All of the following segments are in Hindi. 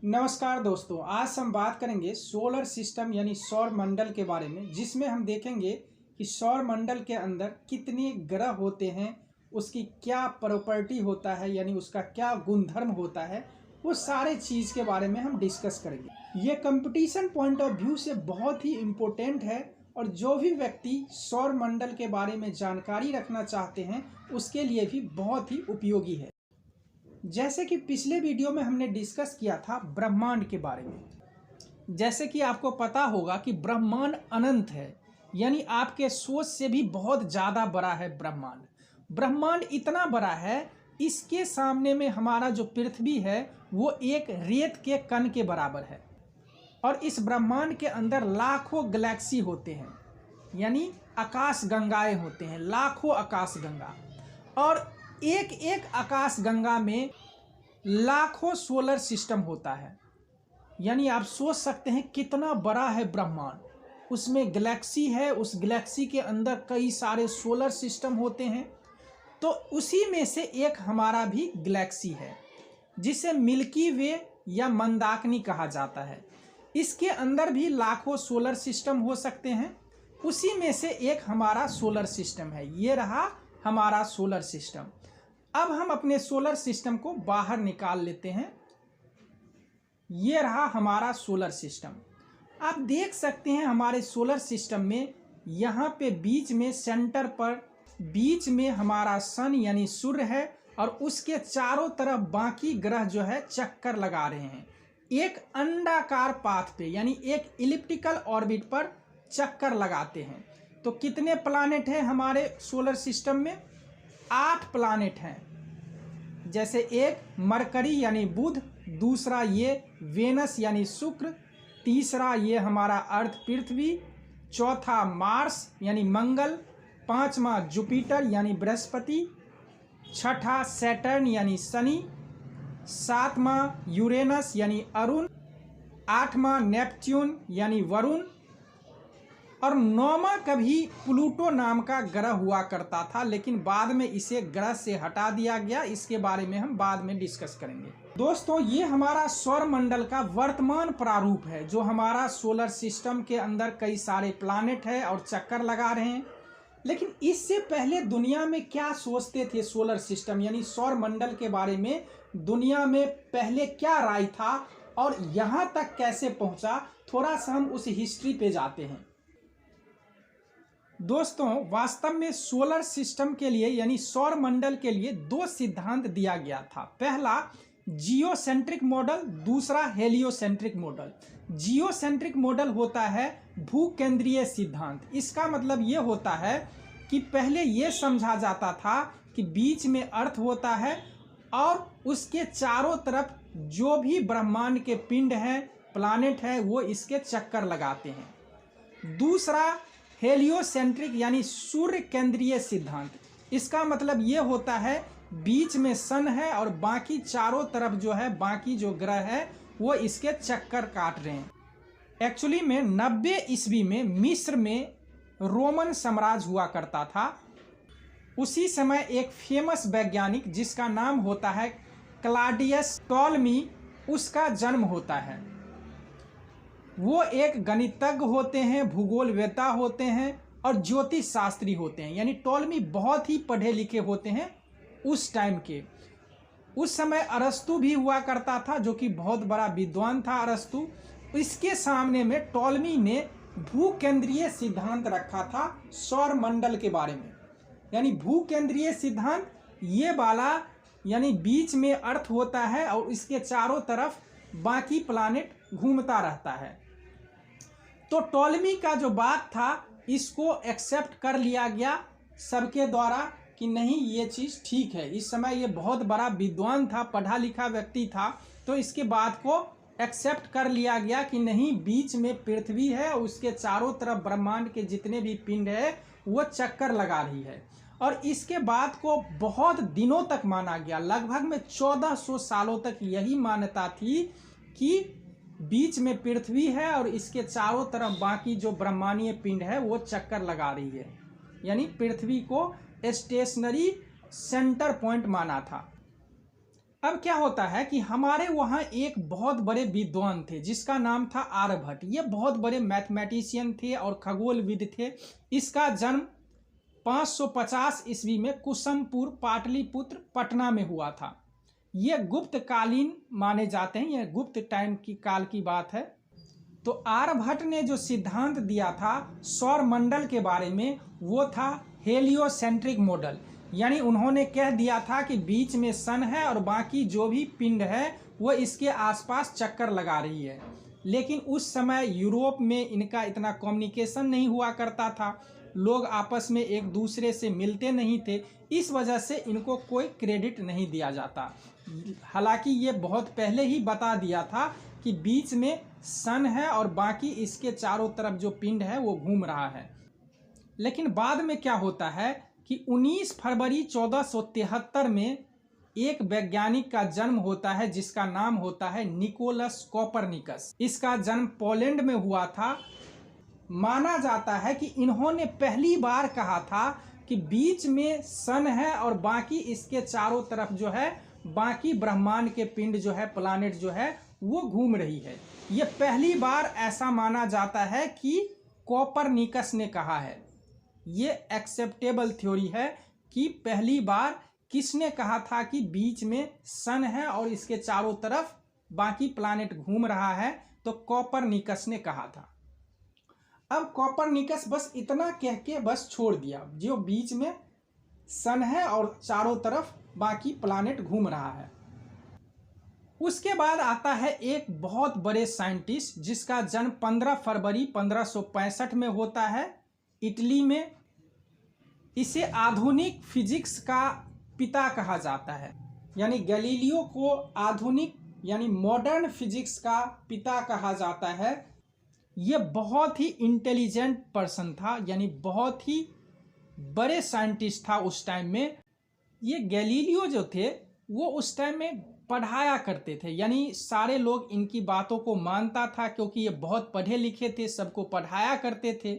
नमस्कार दोस्तों, आज हम बात करेंगे सोलर सिस्टम यानी सौर मंडल के बारे में, जिसमें हम देखेंगे कि सौर मंडल के अंदर कितने ग्रह होते हैं, उसकी क्या प्रॉपर्टी होता है यानी उसका क्या गुणधर्म होता है, वो सारे चीज़ के बारे में हम डिस्कस करेंगे। ये कंपटीशन पॉइंट ऑफ व्यू से बहुत ही इम्पोर्टेंट है और जो भी व्यक्ति सौर मंडल के बारे में जानकारी रखना चाहते हैं उसके लिए भी बहुत ही उपयोगी है। जैसे कि पिछले वीडियो में हमने डिस्कस किया था ब्रह्मांड के बारे में। जैसे कि आपको पता होगा कि ब्रह्मांड अनंत है, यानी आपके सोच से भी बहुत ज़्यादा बड़ा है ब्रह्मांड। ब्रह्मांड इतना बड़ा है, इसके सामने में हमारा जो पृथ्वी है वो एक रेत के कण के बराबर है। और इस ब्रह्मांड के अंदर लाखों गैलेक्सी होते हैं, यानी आकाश गंगाएं होते हैं, लाखों आकाश गंगा। और एक एक आकाश गंगा में लाखों सोलर सिस्टम होता है। यानी आप सोच सकते हैं कितना बड़ा है ब्रह्मांड। उसमें गैलेक्सी है, उस गैलेक्सी के अंदर कई सारे सोलर सिस्टम होते हैं। तो उसी में से एक हमारा भी गैलेक्सी है, जिसे मिल्की वे या मंदाकिनी कहा जाता है। इसके अंदर भी लाखों सोलर सिस्टम हो सकते हैं। उसी में से एक हमारा सोलर सिस्टम है। ये रहा हमारा सोलर सिस्टम। अब हम अपने सोलर सिस्टम को बाहर निकाल लेते हैं। ये रहा हमारा सोलर सिस्टम। आप देख सकते हैं हमारे सोलर सिस्टम में यहाँ पे बीच में सेंटर पर बीच में हमारा सन यानी सूर्य है, और उसके चारों तरफ बाकी ग्रह जो है चक्कर लगा रहे हैं एक अंडाकार पाथ पे, यानी एक इलिप्टिकल ऑर्बिट पर चक्कर लगाते हैं। तो कितने प्लैनेट हैं हमारे सोलर सिस्टम में? 8 प्लैनेट हैं। जैसे एक मरकरी यानी बुध, दूसरा ये वेनस यानी शुक्र, तीसरा ये हमारा अर्थ पृथ्वी, चौथा मार्स यानी मंगल, पांचवा जुपिटर यानी बृहस्पति, छठा सैटर्न यानी शनि, सातवां यूरेनस यानी अरुण, आठवां नेपच्यून यानी वरुण, और 9वां कभी प्लूटो नाम का ग्रह हुआ करता था, लेकिन बाद में इसे ग्रह से हटा दिया गया। इसके बारे में हम बाद में डिस्कस करेंगे। दोस्तों, ये हमारा सौर मंडल का वर्तमान प्रारूप है, जो हमारा सोलर सिस्टम के अंदर कई सारे प्लैनेट है और चक्कर लगा रहे हैं। लेकिन इससे पहले दुनिया में क्या सोचते थे सोलर सिस्टम यानी सौर मंडल के बारे में? दुनिया में पहले क्या राय था और यहाँ तक कैसे पहुँचा, थोड़ा सा हम उस हिस्ट्री पे जाते हैं। दोस्तों, वास्तव में सोलर सिस्टम के लिए यानी सौर मंडल के लिए 2 सिद्धांत दिया गया था। पहला जियोसेंट्रिक मॉडल, दूसरा हेलियोसेंट्रिक मॉडल। जियोसेंट्रिक मॉडल होता है भूकेंद्रीय सिद्धांत। इसका मतलब ये होता है कि पहले ये समझा जाता था कि बीच में अर्थ होता है और उसके चारों तरफ जो भी ब्रह्मांड के पिंड हैं, प्लैनेट है, वो इसके चक्कर लगाते हैं। दूसरा हेलियोसेंट्रिक यानी सूर्य केंद्रीय सिद्धांत। इसका मतलब ये होता है बीच में सन है और बाकी चारों तरफ जो है बाकी जो ग्रह है वो इसके चक्कर काट रहे हैं। एक्चुअली में 90 ईस्वी में मिस्र में रोमन साम्राज्य हुआ करता था। उसी समय एक फेमस वैज्ञानिक जिसका नाम होता है क्लॉडियस टॉलमी, उसका जन्म होता है। वो एक गणितज्ञ होते हैं, भूगोलवेत्ता होते हैं और ज्योतिष शास्त्री होते हैं। यानी टॉलमी बहुत ही पढ़े लिखे होते हैं उस टाइम के। उस समय अरस्तु भी हुआ करता था, जो कि बहुत बड़ा विद्वान था अरस्तु। इसके सामने में टॉलमी ने भूकेंद्रीय सिद्धांत रखा था सौर मंडल के बारे में। यानी भूकेंद्रीय सिद्धांत ये वाला, यानी बीच में अर्थ होता है और इसके चारों तरफ बाकी प्लैनेट घूमता रहता है। तो टॉलमी का जो बात था इसको एक्सेप्ट कर लिया गया सबके द्वारा कि नहीं, ये चीज़ ठीक है। इस समय ये बहुत बड़ा विद्वान था, पढ़ा लिखा व्यक्ति था, तो इसके बात को एक्सेप्ट कर लिया गया कि नहीं, बीच में पृथ्वी है, उसके चारों तरफ ब्रह्मांड के जितने भी पिंड है वो चक्कर लगा रही है। और इसके बात को बहुत दिनों तक माना गया, लगभग में 1400 सालों तक यही मान्यता थी कि बीच में पृथ्वी है और इसके चारों तरफ बाकी जो ब्रह्मांडीय पिंड है वो चक्कर लगा रही है। यानी पृथ्वी को स्टेशनरी सेंटर पॉइंट माना था। अब क्या होता है कि हमारे वहाँ एक बहुत बड़े विद्वान थे जिसका नाम था आर्यभट्ट। ये बहुत बड़े मैथमेटिशियन थे और खगोलविद थे। इसका जन्म 550 ईस्वी में कुसुमपुर पाटलिपुत्र पटना में हुआ था। ये गुप्त कालीन माने जाते हैं, यह गुप्त टाइम की काल की बात है। तो आर्यभट्ट ने जो सिद्धांत दिया था सौर मंडल के बारे में वो था हेलियोसेंट्रिक मॉडल। यानी उन्होंने कह दिया था कि बीच में सन है और बाकी जो भी पिंड है वो इसके आसपास चक्कर लगा रही है। लेकिन उस समय यूरोप में इनका इतना कम्युनिकेशन नहीं हुआ करता था, लोग आपस में एक दूसरे से मिलते नहीं थे, इस वजह से इनको कोई क्रेडिट नहीं दिया जाता। हालांकि ये बहुत पहले ही बता दिया था कि बीच में सन है और बाकी इसके चारों तरफ जो पिंड है वो घूम रहा है। लेकिन बाद में क्या होता है कि 19 फरवरी 1473 में एक वैज्ञानिक का जन्म होता है जिसका नाम होता है निकोलस कोपरनिकस। इसका जन्म पोलैंड में हुआ था। माना जाता है कि इन्होंने पहली बार कहा था कि बीच में सन है और बाकी इसके चारों तरफ जो है बाकी ब्रह्मांड के पिंड जो है, प्लैनेट जो है वो घूम रही है। ये पहली बार ऐसा माना जाता है कि कोपरनिकस ने कहा है। ये एक्सेप्टेबल थ्योरी है कि पहली बार किसने कहा था कि बीच में सन है और इसके चारों तरफ बाकी प्लैनेट घूम रहा है, तो कोपरनिकस ने कहा था। अब कोपरनिकस बस इतना कह के बस छोड़ दिया, जो बीच में सन है और चारों तरफ बाकी प्लैनेट घूम रहा है। उसके बाद आता है एक बहुत बड़े साइंटिस्ट जिसका जन्म 15 फरवरी 1565 में होता है इटली में। इसे आधुनिक फिजिक्स का पिता कहा जाता है, यानी गैलीलियो को आधुनिक यानी मॉडर्न फिजिक्स का पिता कहा जाता है। ये बहुत ही इंटेलिजेंट पर्सन था, यानी बहुत ही बड़े साइंटिस्ट था उस टाइम में। ये गैलीलियो जो थे वो उस टाइम में पढ़ाया करते थे, यानी सारे लोग इनकी बातों को मानता था क्योंकि ये बहुत पढ़े लिखे थे, सबको पढ़ाया करते थे।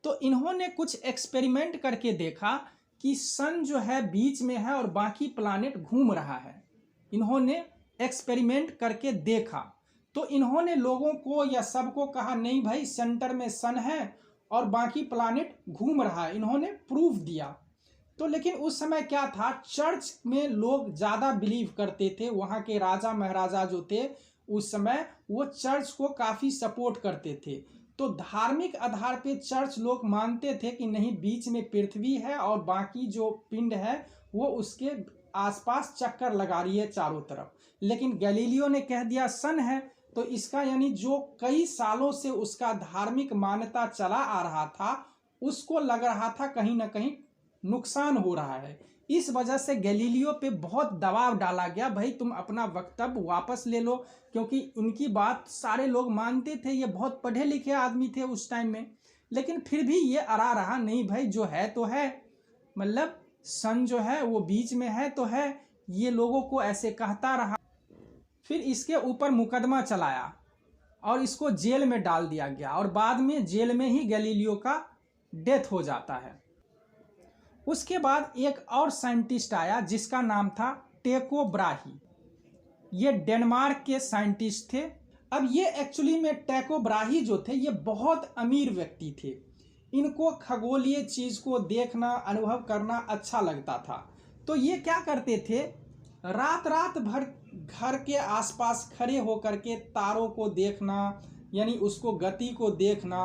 तो इन्होंने कुछ एक्सपेरिमेंट करके देखा कि सन जो है बीच में है और बाकी प्लैनेट घूम रहा है। इन्होंने एक्सपेरिमेंट करके देखा तो इन्होंने लोगों को या सबको कहा नहीं भाई सेंटर में सन है और बाकी प्लैनेट घूम रहा है। इन्होंने प्रूफ दिया। तो लेकिन उस समय क्या था, चर्च में लोग ज़्यादा बिलीव करते थे। वहाँ के राजा महाराजा जो थे उस समय वो चर्च को काफ़ी सपोर्ट करते थे। तो धार्मिक आधार पे चर्च लोग मानते थे कि नहीं बीच में पृथ्वी है और बाकी जो पिंड है वो उसके आसपास चक्कर लगा रही है चारों तरफ। लेकिन गैलीलियो ने कह दिया सन है, तो इसका यानी जो कई सालों से उसका धार्मिक मान्यता चला आ रहा था उसको लग रहा था कहीं ना कहीं नुकसान हो रहा है। इस वजह से गैलीलियो पे बहुत दबाव डाला गया, भाई तुम अपना वक्तव्य वापस ले लो, क्योंकि उनकी बात सारे लोग मानते थे। ये बहुत पढ़े लिखे आदमी थे उस टाइम में, लेकिन फिर भी ये अड़ा रहा, नहीं भाई जो है तो है, मतलब सन जो है वो बीच में है तो है। ये लोगों को ऐसे कहता रहा। फिर इसके ऊपर मुकदमा चलाया और इसको जेल में डाल दिया गया और बाद में जेल में ही गैलीलियो का डेथ हो जाता है। उसके बाद एक और साइंटिस्ट आया जिसका नाम था टेको ब्राही। ये डेनमार्क के साइंटिस्ट थे। अब ये एक्चुअली में टेको ब्राही जो थे ये बहुत अमीर व्यक्ति थे। इनको खगोलीय चीज़ को देखना अनुभव करना अच्छा लगता था। तो ये क्या करते थे, रात रात भर घर के आसपास खड़े होकर के तारों को देखना, यानी उसको गति को देखना,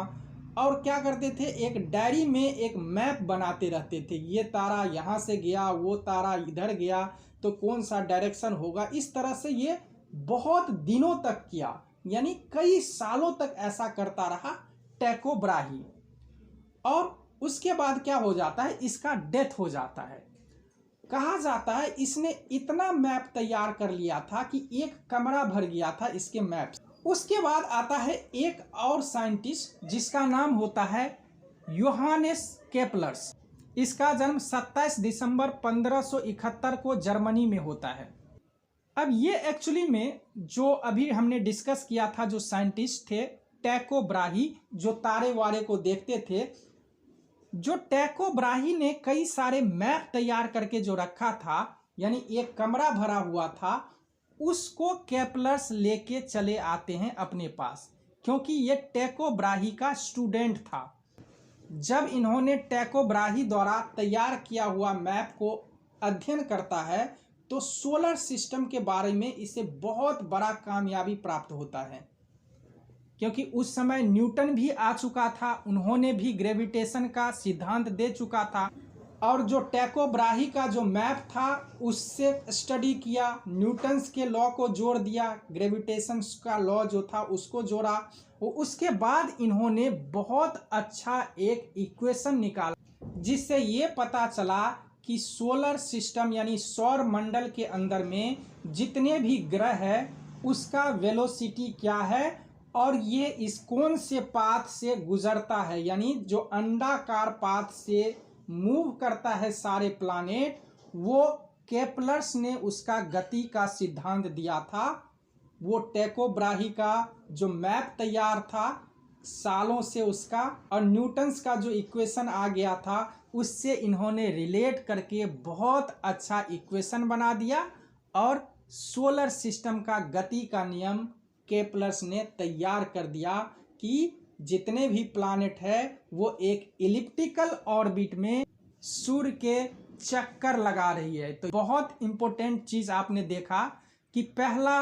और क्या करते थे एक डायरी में एक मैप बनाते रहते थे। ये तारा यहाँ से गया, वो तारा इधर गया, तो कौन सा डायरेक्शन होगा। इस तरह से ये बहुत दिनों तक किया, यानी कई सालों तक ऐसा करता रहा टेको ब्राही। और उसके बाद क्या हो जाता है, इसका डेथ हो जाता है। कहा जाता है इसने इतना मैप तैयार कर लिया था कि एक कमरा भर गया था इसके मैप। उसके बाद आता है एक और साइंटिस्ट जिसका नाम होता है योहानेस केपलर्स। इसका जन्म 27 दिसंबर 1571 को जर्मनी में होता है। अब ये एक्चुअली में जो अभी हमने डिस्कस किया था जो साइंटिस्ट थे टेको ब्राही, जो तारे वारे को देखते थे, जो टेको ब्राही ने कई सारे मैप तैयार करके जो रखा था, यानी एक कमरा भरा हुआ था, उसको केपलर्स लेके चले आते हैं अपने पास, क्योंकि ये टाइको ब्राही का स्टूडेंट था। जब इन्होंने टाइको ब्राही द्वारा तैयार किया हुआ मैप को अध्ययन करता है तो सोलर सिस्टम के बारे में इसे बहुत बड़ा कामयाबी प्राप्त होता है, क्योंकि उस समय न्यूटन भी आ चुका था, उन्होंने भी ग्रेविटेशन का सिद्धांत दे चुका था, और जो टाइको ब्राही का जो मैप था उससे स्टडी किया, न्यूटन्स के लॉ को जोड़ दिया, ग्रेविटेशन का लॉ जो था उसको जोड़ा, और उसके बाद इन्होंने बहुत अच्छा एक इक्वेशन निकाला जिससे ये पता चला कि सोलर सिस्टम यानी सौर मंडल के अंदर में जितने भी ग्रह है उसका वेलोसिटी क्या है, और ये इस कौन से पाथ से गुजरता है, यानी जो अंडाकार पाथ से मूव करता है सारे प्लानेट, वो केपलर्स ने उसका गति का सिद्धांत दिया था। वो टाइको ब्राही का जो मैप तैयार था सालों से उसका, और न्यूटन्स का जो इक्वेशन आ गया था उससे इन्होंने रिलेट करके बहुत अच्छा इक्वेशन बना दिया, और सोलर सिस्टम का गति का नियम केपलर्स ने तैयार कर दिया कि जितने भी प्लानेट है वो एक इलिप्टिकल ऑर्बिट में सूर्य के चक्कर लगा रही है। तो बहुत इंपॉर्टेंट चीज आपने देखा कि पहला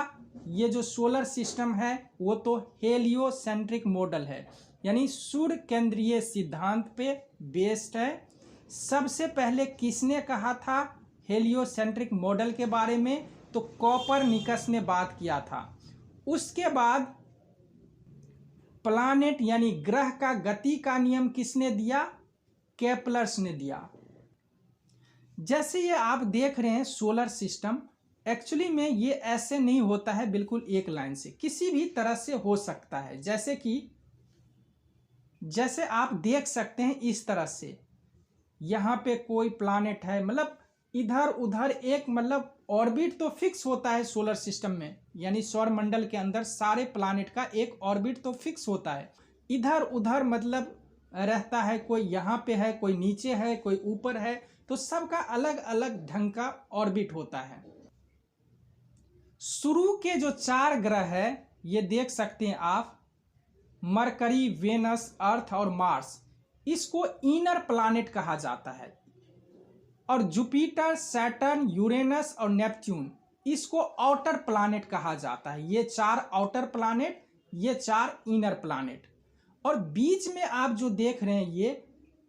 ये जो सोलर सिस्टम है वो तो हेलियोसेंट्रिक मॉडल है, यानी सूर्य केंद्रीय सिद्धांत पे बेस्ड है। सबसे पहले किसने कहा था हेलियोसेंट्रिक मॉडल के बारे में? तो कोपरनिकस ने बात किया था। उसके बाद प्लानेट यानी ग्रह का गति का नियम किसने दिया? केपलर्स ने दिया। जैसे ये आप देख रहे हैं सोलर सिस्टम, एक्चुअली में ये ऐसे नहीं होता है बिल्कुल एक लाइन से, किसी भी तरह से हो सकता है। जैसे आप देख सकते हैं इस तरह से, यहाँ पे कोई प्लानेट है, मतलब इधर उधर एक मतलब ऑर्बिट तो फिक्स होता है सोलर सिस्टम में, यानी सौर मंडल के अंदर सारे प्लानेट का एक ऑर्बिट तो फिक्स होता है। इधर उधर मतलब रहता है, कोई यहाँ पे है, कोई नीचे है, कोई ऊपर है, तो सबका अलग अलग ढंग का ऑर्बिट होता है। शुरू के जो 4 ग्रह है ये देख सकते हैं आप, मरकरी, वेनस, अर्थ और मार्स, इसको इनर प्लानेट कहा जाता है, और जुपिटर, सैटर्न, यूरेनस और नेपच्यून इसको आउटर प्लानेट कहा जाता है। ये 4 आउटर प्लानेट, ये 4 इनर प्लानेट। और बीच में आप जो देख रहे हैं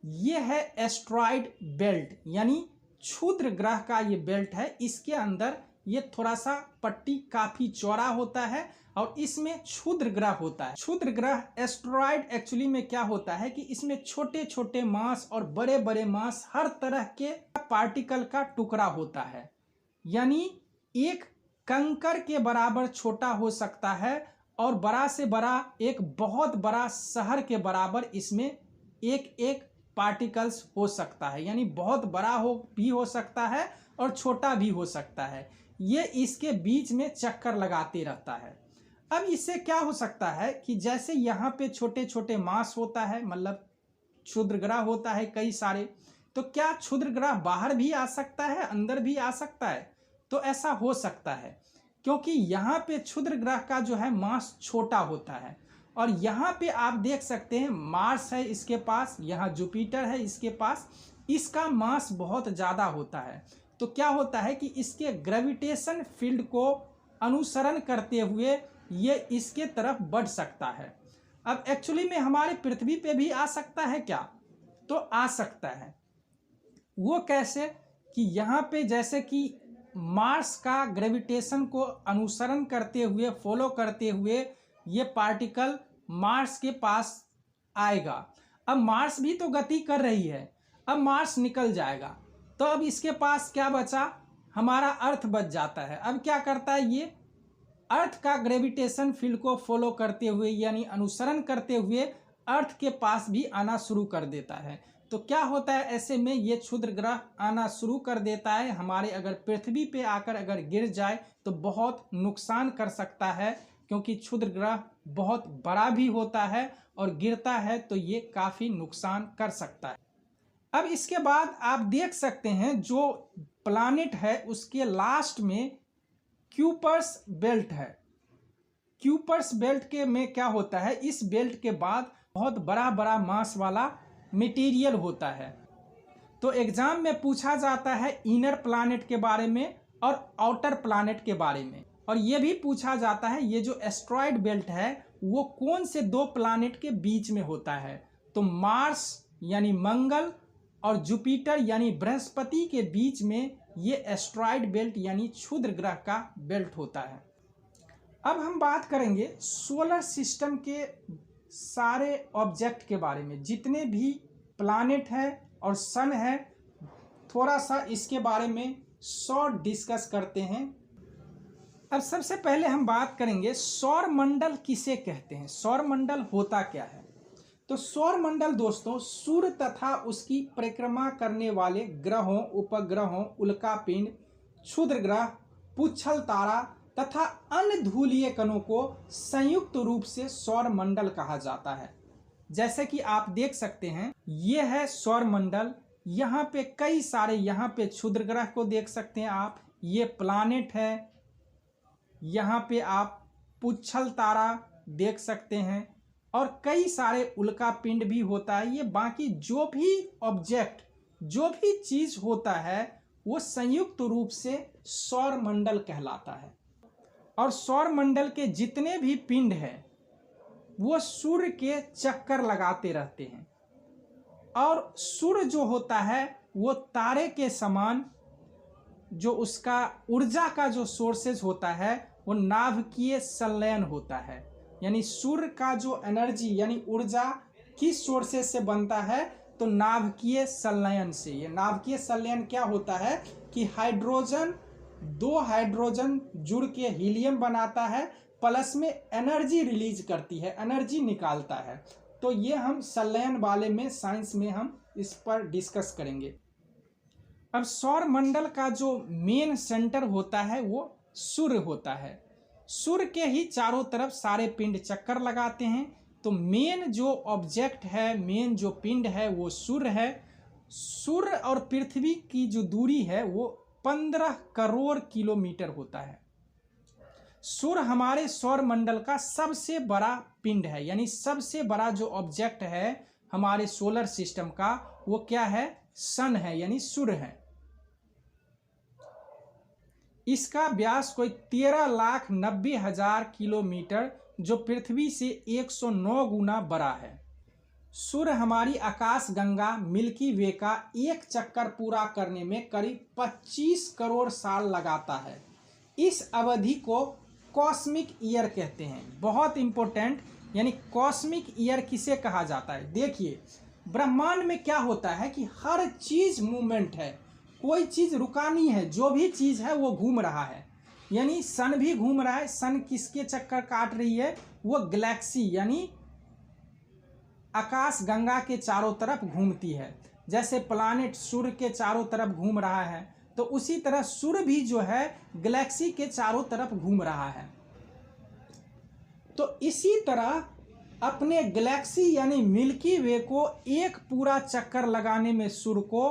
ये है एस्ट्रॉइड बेल्ट, यानी क्षुद्र ग्रह का ये बेल्ट है। इसके अंदर ये थोड़ा सा पट्टी काफी चौड़ा होता है और इसमें क्षुद्र ग्रह होता है। क्षुद्र ग्रह एस्ट्रॉइड एक्चुअली में क्या होता है कि इसमें छोटे छोटे मास और बड़े बड़े मास हर तरह के पार्टिकल का टुकड़ा होता है, यानी एक कंकर के बराबर छोटा हो सकता है और बड़ा से बड़ा एक बहुत बड़ा शहर के बराबर इसमें एक एक पार्टिकल्स हो सकता है, यानी बहुत बड़ा भी हो सकता है और छोटा भी हो सकता है। ये इसके बीच में चक्कर लगाते रहता है। अब इससे क्या हो सकता है कि जैसे यहाँ पे छोटे छोटे मास होता है, मतलब क्षुद्र ग्रह होता है कई सारे, तो क्या क्षुद्र ग्रह बाहर भी आ सकता है, अंदर भी आ सकता है? तो ऐसा हो सकता है, क्योंकि यहाँ पे क्षुद्र ग्रह का जो है मास छोटा होता है। और यहाँ पे आप देख सकते हैं मार्स है इसके पास, यहाँ जुपिटर है इसके पास, इसका मास बहुत ज़्यादा होता है। तो क्या होता है कि इसके ग्रेविटेशन फील्ड को अनुसरण करते हुए ये इसके तरफ बढ़ सकता है। अब एक्चुअली में हमारे पृथ्वी पे भी आ सकता है क्या? तो आ सकता है। वो कैसे कि यहाँ पे जैसे कि मार्स का ग्रेविटेशन को अनुसरण करते हुए, फॉलो करते हुए ये पार्टिकल मार्स के पास आएगा। अब मार्स भी तो गति कर रही है, अब मार्स निकल जाएगा तो अब इसके पास क्या बचा? हमारा अर्थ बच जाता है। अब क्या करता है ये? अर्थ का ग्रेविटेशन फील्ड को फॉलो करते हुए यानी अनुसरण करते हुए अर्थ के पास भी आना शुरू कर देता है। तो क्या होता है ऐसे में ये क्षुद्र ग्रह आना शुरू कर देता है। हमारे अगर पृथ्वी पे आकर अगर गिर जाए तो बहुत नुकसान कर सकता है, क्योंकि क्षुद्र ग्रह बहुत बड़ा भी होता है और गिरता है तो ये काफ़ी नुकसान कर सकता है। अब इसके बाद आप देख सकते हैं जो प्लानेट है उसके लास्ट में क्यूपर्स बेल्ट है। क्यूपर्स बेल्ट के में क्या होता है, इस बेल्ट के बाद बहुत बड़ा बड़ा मास वाला मटेरियल होता है। तो एग्जाम में पूछा जाता है इनर प्लैनेट के बारे में और आउटर प्लैनेट के बारे में, और ये भी पूछा जाता है ये जो एस्ट्रॉयड बेल्ट है वो कौन से दो प्लैनेट के बीच में होता है। तो मार्स यानी मंगल और जुपिटर यानी बृहस्पति के बीच में ये एस्ट्रॉयड बेल्ट यानी क्षुद्र ग्रह का बेल्ट होता है। अब हम बात करेंगे सोलर सिस्टम के सारे ऑब्जेक्ट के बारे में, जितने भी प्लैनेट है और सन है, थोड़ा सा इसके बारे में शॉर्ट डिस्कस करते हैं। अब सबसे पहले हम बात करेंगे सौर मंडल किसे कहते हैं, सौर मंडल होता क्या है। तो सौर मंडल दोस्तों सूर्य तथा उसकी परिक्रमा करने वाले ग्रहों, उपग्रहों, उल्कापिंड, क्षुद्र ग्रह, पुच्छल तारा तथा अन्य धूलीय कणों को संयुक्त रूप से सौर मंडल कहा जाता है। जैसे कि आप देख सकते हैं ये है सौर मंडल, यहाँ पे कई सारे, यहाँ पे क्षुद्र ग्रह को देख सकते हैं आप, ये प्लैनेट है, यहाँ पे आप पुच्छल तारा देख सकते हैं और कई सारे उल्का पिंड भी होता है। ये बाकी जो भी ऑब्जेक्ट, जो भी चीज होता है वो संयुक्त रूप से सौर मंडल कहलाता है। और सौर मंडल के जितने भी पिंड हैं वो सूर्य के चक्कर लगाते रहते हैं, और सूर्य जो होता है वो तारे के समान, जो उसका ऊर्जा का जो सोर्सेज होता है वो नाभिकीय संलयन होता है। यानी सूर्य का जो एनर्जी यानी ऊर्जा किस सोर्सेज से बनता है, तो नाभिकीय संलयन से। ये नाभिकीय संलयन क्या होता है कि हाइड्रोजन, दो हाइड्रोजन जुड़ के हीलियम बनाता है, प्लस में एनर्जी रिलीज करती है, एनर्जी निकालता है। तो ये हम संलयन वाले में, साइंस में हम इस पर डिस्कस करेंगे। अब सौर मंडल का जो मेन सेंटर होता है वो सूर्य होता है। सूर्य के ही चारों तरफ सारे पिंड चक्कर लगाते हैं। तो मेन जो ऑब्जेक्ट है, मेन जो पिंड है वो सूर्य है। सूर्य और पृथ्वी की जो दूरी है वो 15 करोड़ किलोमीटर होता है। सूर्य हमारे सौर मंडल का सबसे बड़ा पिंड है, यानी सबसे बड़ा जो ऑब्जेक्ट है हमारे सोलर सिस्टम का वो क्या है, सन है, यानी सूर्य है। इसका व्यास कोई 13,90,000 किलोमीटर, जो पृथ्वी से 109 गुना बड़ा है। सूर्य हमारी आकाश गंगा मिल्की वे का एक चक्कर पूरा करने में करीब 25 करोड़ साल लगाता है। इस अवधि को कॉस्मिक ईयर कहते हैं। बहुत इंपॉर्टेंट, यानी कॉस्मिक ईयर किसे कहा जाता है। देखिए ब्रह्मांड में क्या होता है कि हर चीज मूवमेंट है, कोई चीज रुका नहीं है, जो भी चीज है वो घूम रहा है। यानी सन भी घूम रहा है। सन किसके चक्कर काट रही है, वो गैलेक्सी यानी आकाश गंगा के चारों तरफ घूमती है। जैसे प्लैनेट सूर्य के चारों तरफ घूम रहा है, तो उसी तरह सूर्य भी जो है गैलेक्सी के चारों तरफ घूम रहा है। तो इसी तरह अपने गैलेक्सी यानी मिल्की वे को एक पूरा चक्कर लगाने में सूर्य को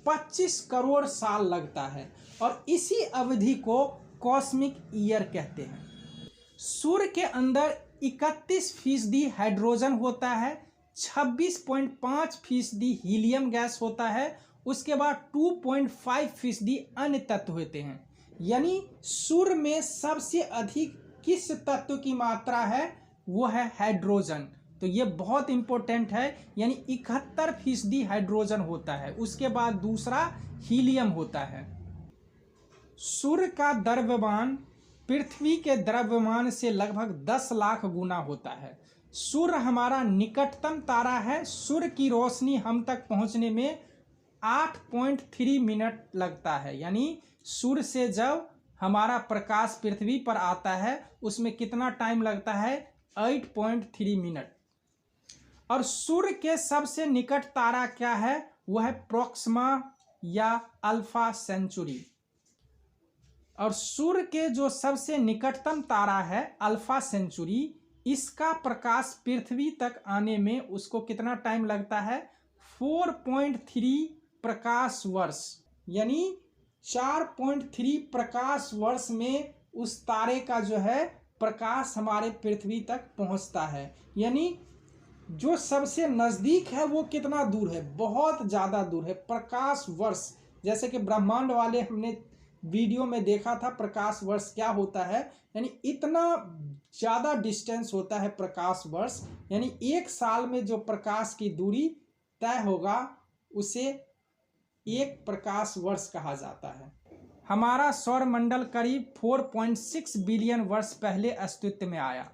25 करोड़ साल लगता है, और इसी अवधि को कॉस्मिक ईयर कहते हैं। सूर्य के अंदर 31% हाइड्रोजन होता है, 26.5% हीलियम गैस होता है, उसके बाद 2.5% अन्य तत्व होते हैं। यानी सूर्य में सबसे अधिक किस तत्व की मात्रा है, वो है हाइड्रोजन। तो ये बहुत इंपॉर्टेंट है, यानी 71% हाइड्रोजन होता है। उसके बाद दूसरा हीलियम होता है। सूर्य का द्रव्यमान पृथ्वी के द्रव्यमान से लगभग 10 लाख गुना होता है। सूर्य हमारा निकटतम तारा है। सूर्य की रोशनी हम तक पहुंचने में 8.3 मिनट लगता है। यानी सूर्य से जब हमारा प्रकाश पृथ्वी पर आता है उसमें कितना टाइम लगता है, 8.3 मिनट। और सूर्य के सबसे निकट तारा क्या है, वह है प्रोक्सिमा या अल्फा सेंचुरी। और सूर्य के जो सबसे निकटतम तारा है अल्फा सेंचुरी, इसका प्रकाश पृथ्वी तक आने में उसको कितना टाइम लगता है, 4.3 प्रकाश वर्ष। यानी 4.3 प्रकाश वर्ष में उस तारे का जो है प्रकाश हमारे पृथ्वी तक पहुंचता है। यानी जो सबसे नज़दीक है वो कितना दूर है, बहुत ज़्यादा दूर है, प्रकाश वर्ष। जैसे कि ब्रह्मांड वाले हमने वीडियो में देखा था प्रकाश वर्ष क्या होता है, यानी इतना ज़्यादा डिस्टेंस होता है प्रकाश वर्ष। यानी एक साल में जो प्रकाश की दूरी तय होगा उसे एक प्रकाश वर्ष कहा जाता है। हमारा सौरमंडल करीब 4.6 बिलियन वर्ष पहले अस्तित्व में आया।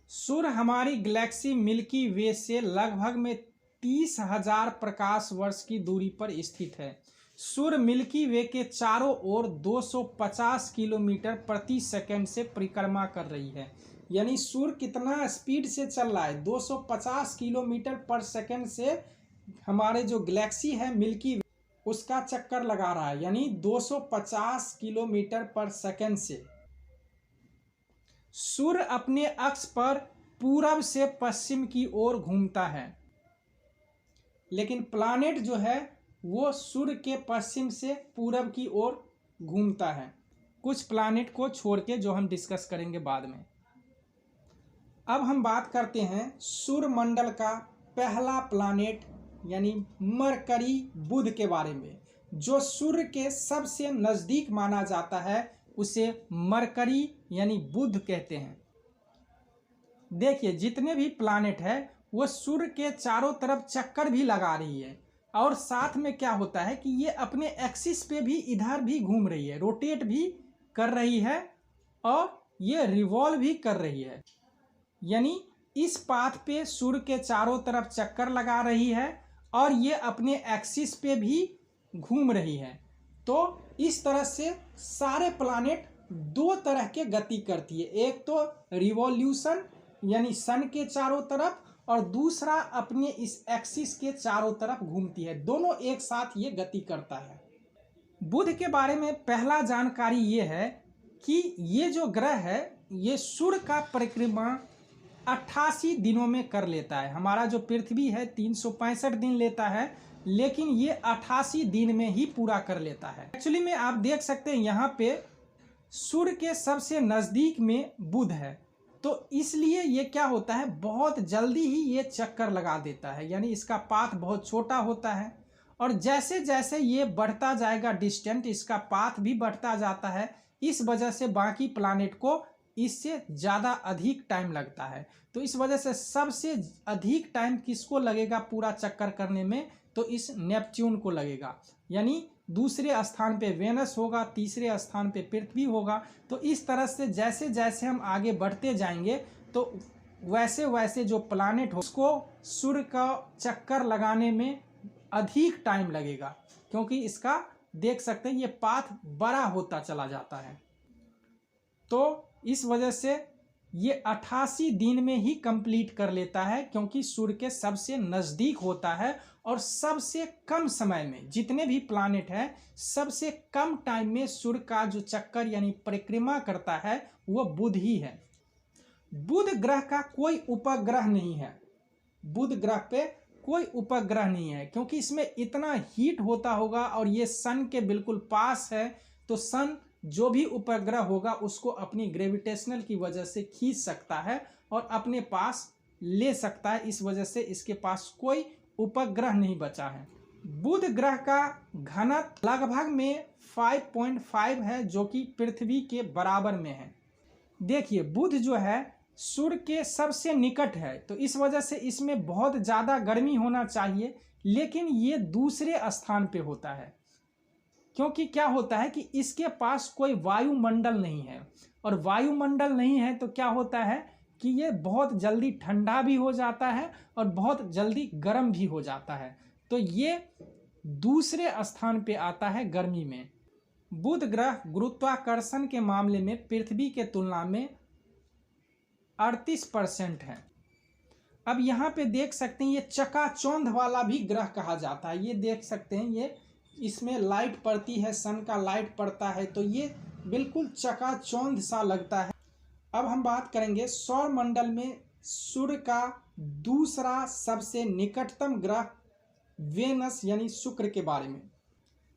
सूर्य हमारी गैलेक्सी मिल्की वे से लगभग में 30,000 प्रकाश वर्ष की दूरी पर स्थित है। सूर्य मिल्की वे के चारों ओर 250 किलोमीटर प्रति सेकंड से परिक्रमा कर रही है। यानी सूर्य कितना स्पीड से चल रहा है, 250 किलोमीटर पर सेकंड से हमारे जो गैलेक्सी है मिल्की वे उसका चक्कर लगा रहा है, यानी 250 किलोमीटर पर सेकंड से। सूर्य अपने अक्ष पर पूरब से पश्चिम की ओर घूमता है, लेकिन प्लैनेट जो है वो सूर्य के पश्चिम से पूरब की ओर घूमता है, कुछ प्लैनेट को छोड़ के, जो हम डिस्कस करेंगे बाद में। अब हम बात करते हैं सूर्यमंडल का पहला प्लैनेट यानी मरकरी बुध के बारे में। जो सूर्य के सबसे नज़दीक माना जाता है उसे मरकरी यानी बुध कहते हैं। देखिए जितने भी प्लैनेट है वो सूर्य के चारों तरफ चक्कर भी लगा रही है, और साथ में क्या होता है कि ये अपने एक्सिस पे भी इधर भी घूम रही है, रोटेट भी कर रही है और ये रिवॉल्व भी कर रही है। यानी इस पाथ पे सूर्य के चारों तरफ चक्कर लगा रही है और ये अपने एक्सिस पे भी घूम रही है। तो इस तरह से सारे प्लैनेट दो तरह के गति करती है, एक तो रिवॉल्यूशन यानी सन के चारों तरफ, और दूसरा अपने इस एक्सिस के चारों तरफ घूमती है। दोनों एक साथ ये गति करता है। बुध के बारे में पहला जानकारी ये है कि ये जो ग्रह है ये सूर्य का परिक्रमा 88 दिनों में कर लेता है। हमारा जो पृथ्वी है 365 दिन लेता है, लेकिन ये 88 दिन में ही पूरा कर लेता है। एक्चुअली में आप देख सकते हैं यहाँ पे सूर्य के सबसे नज़दीक में बुध है, तो इसलिए ये क्या होता है, बहुत जल्दी ही ये चक्कर लगा देता है। यानी इसका पाथ बहुत छोटा होता है, और जैसे जैसे ये बढ़ता जाएगा डिस्टेंस, इसका पाथ भी बढ़ता जाता है। इस वजह से बाकी प्लैनेट को इससे ज़्यादा अधिक टाइम लगता है। तो इस वजह से सबसे अधिक टाइम किसको लगेगा पूरा चक्कर करने में, तो इस नेपच्यून को लगेगा। यानी दूसरे स्थान पे वेनस होगा, तीसरे स्थान पे पृथ्वी होगा। तो इस तरह से जैसे जैसे हम आगे बढ़ते जाएंगे तो वैसे वैसे जो प्लैनेट हो उसको सूर्य का चक्कर लगाने में अधिक टाइम लगेगा, क्योंकि इसका देख सकते हैं ये पाथ बड़ा होता चला जाता है। तो इस वजह से ये 88 दिन में ही कंप्लीट कर लेता है, क्योंकि सूर्य के सबसे नज़दीक होता है और सबसे कम समय में, जितने भी प्लैनेट हैं सबसे कम टाइम में सूर्य का जो चक्कर यानी परिक्रमा करता है वो बुध ही है। बुध ग्रह का कोई उपग्रह नहीं है, बुध ग्रह पे कोई उपग्रह नहीं है, क्योंकि इसमें इतना हीट होता होगा और ये सन के बिल्कुल पास है। तो सन जो भी उपग्रह होगा उसको अपनी ग्रेविटेशनल की वजह से खींच सकता है और अपने पास ले सकता है। इस वजह से इसके पास कोई उपग्रह नहीं बचा है। बुध ग्रह का घनत्व लगभग में 5.5 है, जो कि पृथ्वी के बराबर में है। देखिए बुध जो है सूर्य के सबसे निकट है, तो इस वजह से इसमें बहुत ज़्यादा गर्मी होना चाहिए, लेकिन ये दूसरे स्थान पे होता है। क्योंकि क्या होता है कि इसके पास कोई वायुमंडल नहीं है, और वायुमंडल नहीं है तो क्या होता है कि ये बहुत जल्दी ठंडा भी हो जाता है और बहुत जल्दी गर्म भी हो जाता है। तो ये दूसरे स्थान पे आता है गर्मी में। बुध ग्रह गुरुत्वाकर्षण के मामले में पृथ्वी के तुलना में 38% है। अब यहाँ पे देख सकते हैं ये चकाचौंध वाला भी ग्रह कहा जाता है। ये देख सकते हैं ये इसमें लाइट पड़ती है, सन का लाइट पड़ता है, तो ये बिल्कुल चकाचौंध सा लगता है। अब हम बात करेंगे सौरमंडल में सूर्य का दूसरा सबसे निकटतम ग्रह वेनस यानी शुक्र के बारे में।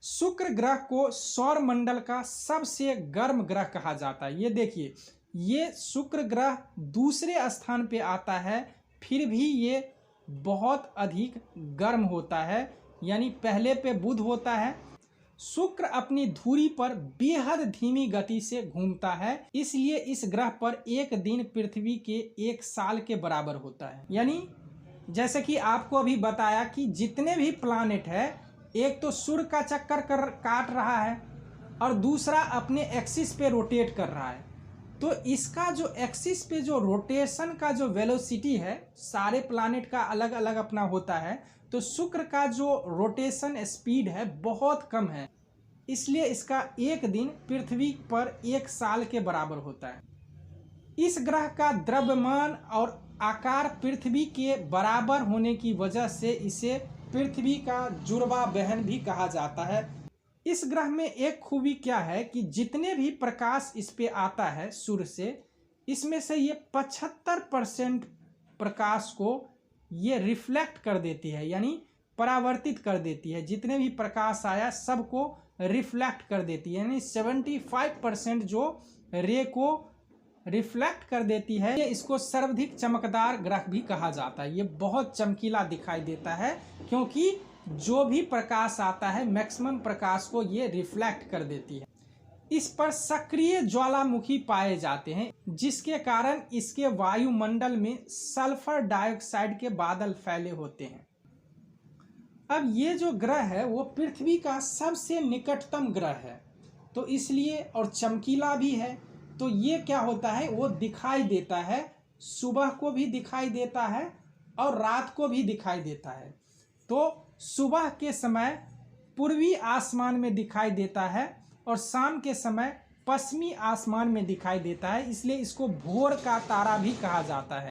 शुक्र ग्रह को सौर मंडल का सबसे गर्म ग्रह कहा जाता है। ये देखिए, ये शुक्र ग्रह दूसरे स्थान पे आता है, फिर भी ये बहुत अधिक गर्म होता है, यानी पहले पे बुध होता है। शुक्र अपनी धुरी पर बेहद धीमी गति से घूमता है, इसलिए इस ग्रह पर एक दिन पृथ्वी के एक साल के बराबर होता है। यानी जैसे कि आपको अभी बताया कि जितने भी प्लानेट है, एक तो सूर्य का चक्कर काट रहा है और दूसरा अपने एक्सिस पे रोटेट कर रहा है। तो इसका जो एक्सिस पे जो रोटेशन का जो वेलोसिटी है, सारे प्लानेट का अलग अलग अपना होता है, तो शुक्र का जो रोटेशन स्पीड है बहुत कम है, इसलिए इसका एक दिन पृथ्वी पर एक साल के बराबर होता है। इस ग्रह का द्रव्यमान और आकार पृथ्वी के बराबर होने की वजह से इसे पृथ्वी का जुड़वा बहन भी कहा जाता है। इस ग्रह में एक खूबी क्या है कि जितने भी प्रकाश इस पे आता है सूर्य से, इसमें से ये 75% प्रकाश को ये रिफ्लेक्ट कर देती है, यानी परावर्तित कर देती है। जितने भी प्रकाश आया सबको रिफ्लेक्ट कर देती है, यानी 75% जो रे को रिफ्लेक्ट कर देती है। ये इसको सर्वाधिक चमकदार ग्रह भी कहा जाता है। ये बहुत चमकीला दिखाई देता है क्योंकि जो भी प्रकाश आता है मैक्सिमम प्रकाश को ये रिफ्लेक्ट कर देती है। इस पर सक्रिय ज्वालामुखी पाए जाते हैं, जिसके कारण इसके वायुमंडल में सल्फर डाइऑक्साइड के बादल फैले होते हैं। अब ये जो ग्रह है वो पृथ्वी का सबसे निकटतम ग्रह है, तो इसलिए और चमकीला भी है, तो ये क्या होता है, वो दिखाई देता है, सुबह को भी दिखाई देता है और रात को भी दिखाई देता है। तो सुबह के समय पूर्वी आसमान में दिखाई देता है और शाम के समय पश्चिमी आसमान में दिखाई देता है, इसलिए इसको भोर का तारा भी कहा जाता है।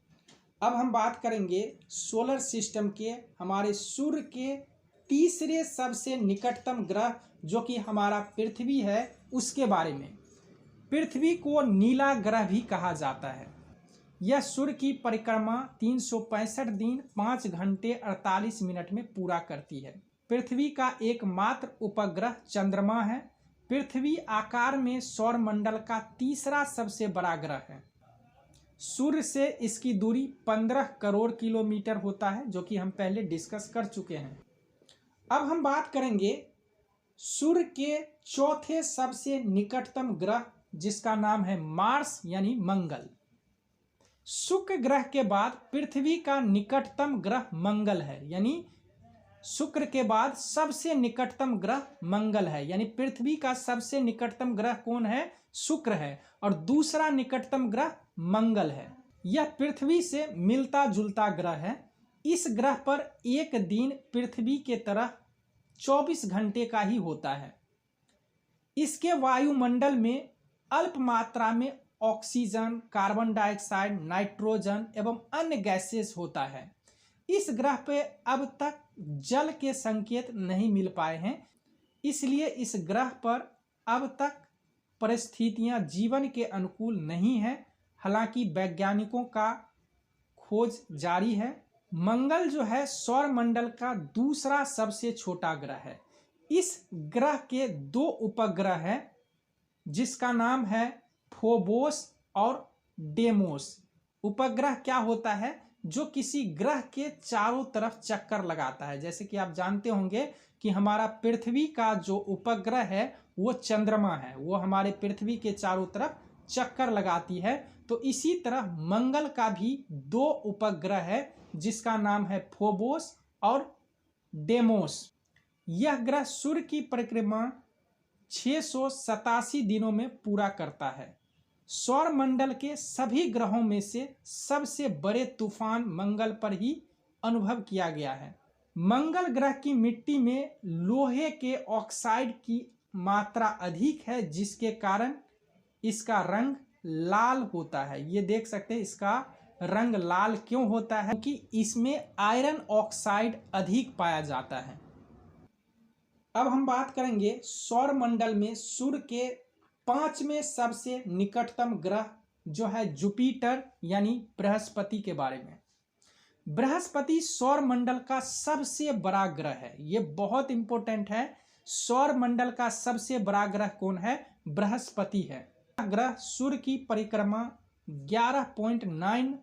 अब हम बात करेंगे सोलर सिस्टम के हमारे सूर्य के तीसरे सबसे निकटतम ग्रह जो कि हमारा पृथ्वी है उसके बारे में। पृथ्वी को नीला ग्रह भी कहा जाता है। यह सूर्य की परिक्रमा 365 दिन 5 घंटे 48 मिनट में पूरा करती है। पृथ्वी का एकमात्र उपग्रह चंद्रमा है। पृथ्वी आकार में सौर मंडल का तीसरा सबसे बड़ा ग्रह है। सूर्य से इसकी दूरी 15 करोड़ किलोमीटर होता है, जो कि हम पहले डिस्कस कर चुके हैं। अब हम बात करेंगे सूर्य के चौथे सबसे निकटतम ग्रह, जिसका नाम है मार्स यानी मंगल। शुक्र ग्रह के बाद पृथ्वी का निकटतम ग्रह मंगल है, यानी शुक्र के बाद सबसे निकटतम ग्रह मंगल है, यानी पृथ्वी का सबसे निकटतम ग्रह कौन है, शुक्र है, और दूसरा निकटतम ग्रह मंगल है। यह पृथ्वी से मिलता जुलता ग्रह है। इस ग्रह पर एक दिन पृथ्वी के तरह 24 घंटे का ही होता है। इसके वायुमंडल में अल्प मात्रा में ऑक्सीजन, कार्बन डाइऑक्साइड, नाइट्रोजन एवं अन्य गैसेस होता है। इस ग्रह पे अब तक जल के संकेत नहीं मिल पाए हैं, इसलिए इस ग्रह पर अब तक परिस्थितियां जीवन के अनुकूल नहीं है। हालांकि वैज्ञानिकों का खोज जारी है। मंगल जो है सौर मंडल का दूसरा सबसे छोटा ग्रह है। इस ग्रह के 2 उपग्रह हैं, जिसका नाम है फोबोस और डेमोस। उपग्रह क्या होता है, जो किसी ग्रह के चारों तरफ चक्कर लगाता है। जैसे कि आप जानते होंगे कि हमारा पृथ्वी का जो उपग्रह है वो चंद्रमा है, वो हमारे पृथ्वी के चारों तरफ चक्कर लगाती है। तो इसी तरह मंगल का भी 2 उपग्रह है, जिसका नाम है फोबोस और डेमोस। यह ग्रह सूर्य की परिक्रमा 687 दिनों में पूरा करता है। सौर मंडल के सभी ग्रहों में से सबसे बड़े तूफान मंगल पर ही अनुभव किया गया है। मंगल ग्रह की मिट्टी में लोहे के ऑक्साइड की मात्रा अधिक है, जिसके कारण इसका रंग लाल होता है। ये देख सकते हैं इसका रंग लाल क्यों होता है, क्योंकि इसमें आयरन ऑक्साइड अधिक पाया जाता है। अब हम बात करेंगे सौर मंडल में सूर्य के 5वें सबसे निकटतम ग्रह जो है जुपिटर यानी बृहस्पति के बारे में। बृहस्पति सौर मंडल का सबसे बड़ा ग्रह है। ये बहुत इंपॉर्टेंट है। सौर मंडल का सबसे बड़ा ग्रह कौन है? बृहस्पति है। ग्रह सूर्य की परिक्रमा 11.9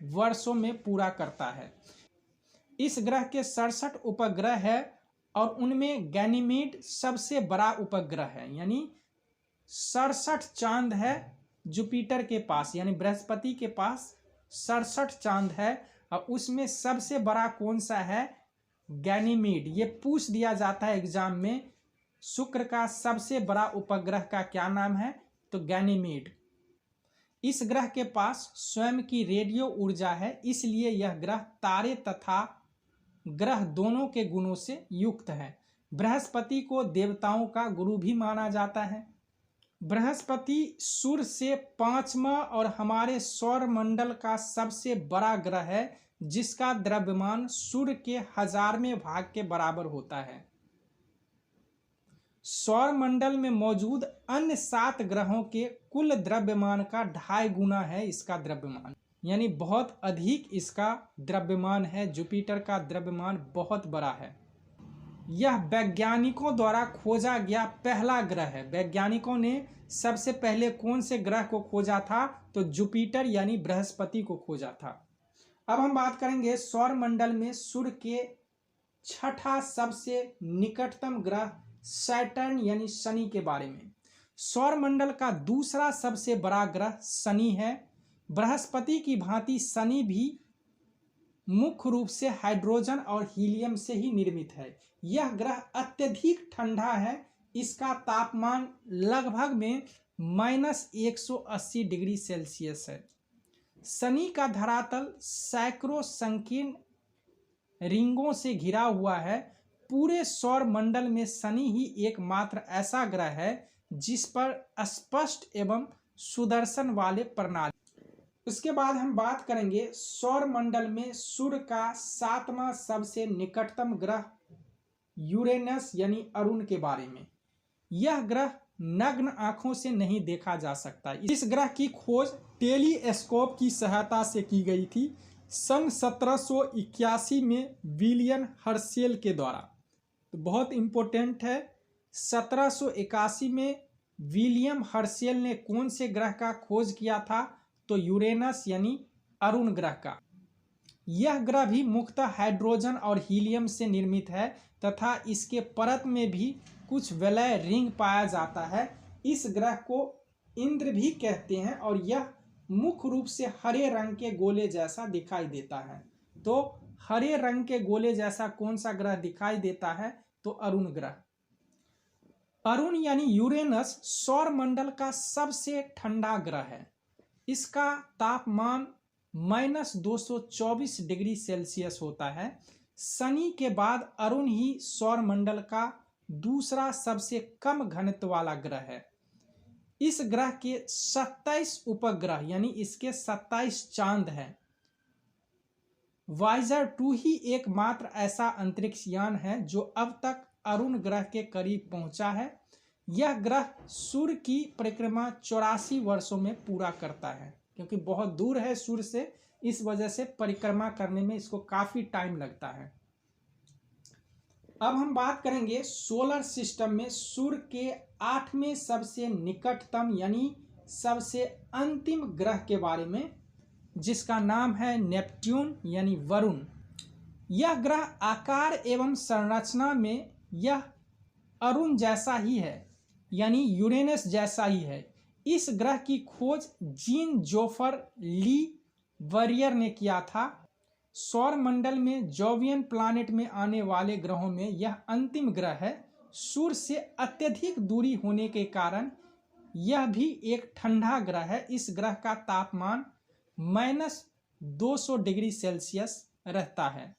वर्षों में पूरा करता है। इस ग्रह के 67 उपग्रह है और उनमें गैनीमेड सबसे बड़ा उपग्रह है, यानी 67 चांद है जुपिटर के पास, यानी बृहस्पति के पास 67 चांद है और उसमें सबसे बड़ा कौन सा है? गैनीमेड। ये पूछ दिया जाता है एग्जाम में, शुक्र का सबसे बड़ा उपग्रह का क्या नाम है? तो गैनीमेड। इस ग्रह के पास स्वयं की रेडियो ऊर्जा है, इसलिए यह ग्रह तारे तथा ग्रह दोनों के गुणों से युक्त है। बृहस्पति को देवताओं का गुरु भी माना जाता है। बृहस्पति सूर्य से 5वां और हमारे सौर मंडल का सबसे बड़ा ग्रह है, जिसका द्रव्यमान सूर्य के 1000वें भाग के बराबर होता है। सौर मंडल में मौजूद अन्य 7 ग्रहों के कुल द्रव्यमान का 2.5 गुना है इसका द्रव्यमान, यानी बहुत अधिक इसका द्रव्यमान है। जुपिटर का द्रव्यमान बहुत बड़ा है। यह वैज्ञानिकों द्वारा खोजा गया पहला ग्रह है। वैज्ञानिकों ने सबसे पहले कौन से ग्रह को खोजा था? तो जुपिटर यानी बृहस्पति को खोजा था। अब हम बात करेंगे सौर मंडल में सूर्य के 6ठा सबसे निकटतम ग्रह सैटर्न यानी शनि के बारे में। सौर मंडल का दूसरा सबसे बड़ा ग्रह शनि है। बृहस्पति की भांति शनि भी मुख्य रूप से हाइड्रोजन और हीलियम से ही निर्मित है। यह ग्रह अत्यधिक ठंडा है। इसका तापमान लगभग में -180 डिग्री सेल्सियस है। शनि का धरातल सैकड़ों संकीर्ण रिंगों से घिरा हुआ है। पूरे सौर मंडल में शनि ही एकमात्र ऐसा ग्रह है जिस पर स्पष्ट एवं सुदर्शन वाले प्रणाली। उसके बाद हम बात करेंगे सौर मंडल में सूर्य का 7वां सबसे निकटतम ग्रह यूरेनस यानी अरुण के बारे में। यह ग्रह नग्न आंखों से नहीं देखा जा सकता। इस ग्रह की खोज टेलीस्कोप की सहायता से की गई थी सन 1781 में विलियम हर्शेल के द्वारा। तो बहुत इंपॉर्टेंट है, 1781 में विलियम हर्शेल ने कौन से ग्रह का खोज किया था? तो यूरेनस यानी अरुण ग्रह का। यह ग्रह भी मुख्यतः हाइड्रोजन और हीलियम से निर्मित है तथा इसके परत में भी कुछ वलय रिंग पाया जाता है। इस ग्रह को इंद्र भी कहते हैं और यह मुख्य रूप से हरे रंग के गोले जैसा दिखाई देता है। तो हरे रंग के गोले जैसा कौन सा ग्रह दिखाई देता है? तो अरुण ग्रह। अरुण यानी यूरेनस सौर मंडल का सबसे ठंडा ग्रह है। इसका तापमान -224 डिग्री सेल्सियस होता है। शनि के बाद अरुण ही सौर मंडल का दूसरा सबसे कम घनत्व वाला ग्रह है। इस ग्रह के 27 उपग्रह यानी इसके 27 चांद हैं। वाइजर 2 ही एकमात्र ऐसा अंतरिक्ष यान है जो अब तक अरुण ग्रह के करीब पहुंचा है। यह ग्रह सूर्य की परिक्रमा 84 वर्षों में पूरा करता है। क्योंकि बहुत दूर है सूर्य से, इस वजह से परिक्रमा करने में इसको काफी टाइम लगता है। अब हम बात करेंगे सोलर सिस्टम में सूर्य के 8वें सबसे निकटतम यानी सबसे अंतिम ग्रह के बारे में, जिसका नाम है नेपट्यून यानी वरुण। यह ग्रह आकार एवं संरचना में यह अरुण जैसा ही है, यानी यूरेनस जैसा ही है। इस ग्रह की खोज जीन जोफर ली वरियर ने किया था। सौर मंडल में जोवियन प्लैनेट में आने वाले ग्रहों में यह अंतिम ग्रह है। सूर्य से अत्यधिक दूरी होने के कारण यह भी एक ठंडा ग्रह है। इस ग्रह का तापमान -200 डिग्री सेल्सियस रहता है।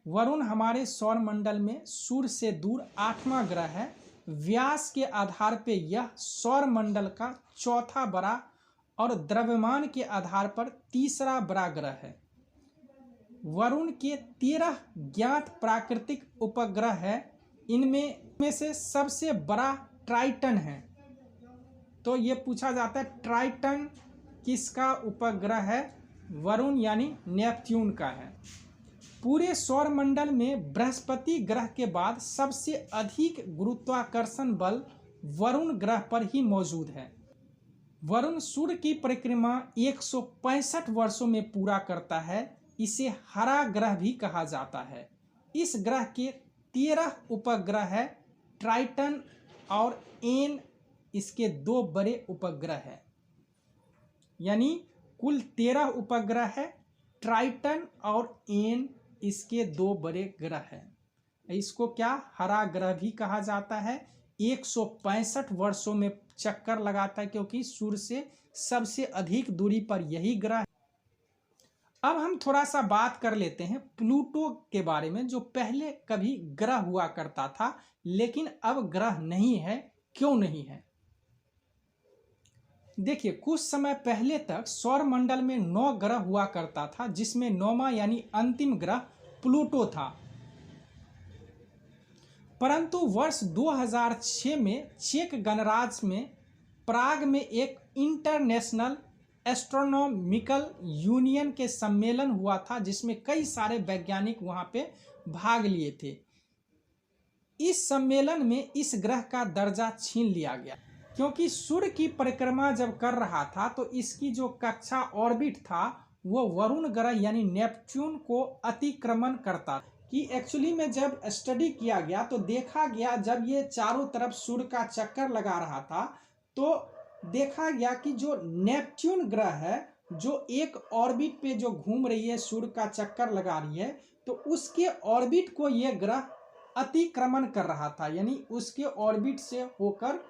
वरुण हमारे सौर मंडल में सूर्य से दूर 8वां ग्रह है। व्यास के आधार पर यह सौर मंडल का चौथा बड़ा और द्रव्यमान के आधार पर तीसरा बड़ा ग्रह है। वरुण के 13 ज्ञात प्राकृतिक उपग्रह है। इनमें से सबसे बड़ा ट्राइटन है। तो ये पूछा जाता है ट्राइटन किसका उपग्रह है? वरुण यानी नेपच्यून का है। पूरे सौर मंडल में बृहस्पति ग्रह के बाद सबसे अधिक गुरुत्वाकर्षण बल वरुण ग्रह पर ही मौजूद है। वरुण सूर्य की परिक्रमा 165 वर्षों में पूरा करता है। इसे हरा ग्रह भी कहा जाता है। इस ग्रह के 13 उपग्रह है। ट्राइटन और एन इसके 2 बड़े उपग्रह है, यानी कुल 13 उपग्रह है। ट्राइटन और एन इसके 2 बड़े ग्रह हैं। इसको क्या हरा ग्रह भी कहा जाता है। 165 वर्षों में चक्कर लगाता है, क्योंकि सूर्य से सबसे अधिक दूरी पर यही ग्रह है। अब हम थोड़ा सा बात कर लेते हैं प्लूटो के बारे में, जो पहले कभी ग्रह हुआ करता था लेकिन अब ग्रह नहीं है। क्यों नहीं है? देखिए, कुछ समय पहले तक सौर मंडल में 9 ग्रह हुआ करता था, जिसमें 9वां यानी अंतिम ग्रह प्लूटो था। परंतु वर्ष 2006 में चेक गणराज्य में प्राग में एक इंटरनेशनल एस्ट्रोनॉमिकल यूनियन के सम्मेलन हुआ था, जिसमें कई सारे वैज्ञानिक वहां पे भाग लिए थे। इस सम्मेलन में इस ग्रह का दर्जा छीन लिया गया, क्योंकि सूर्य की परिक्रमा जब कर रहा था तो इसकी जो कक्षा ऑर्बिट था वो वरुण ग्रह यानी नेपच्यून को अतिक्रमण करता था। कि एक्चुअली में जब स्टडी किया गया तो देखा गया, जब ये चारों तरफ सूर्य का चक्कर लगा रहा था तो देखा गया कि जो नेपच्यून ग्रह है, जो एक ऑर्बिट पे जो घूम रही है, सूर्य का चक्कर लगा रही है, तो उसके ऑर्बिट को ये ग्रह अतिक्रमण कर रहा था, यानी उसके ऑर्बिट से होकर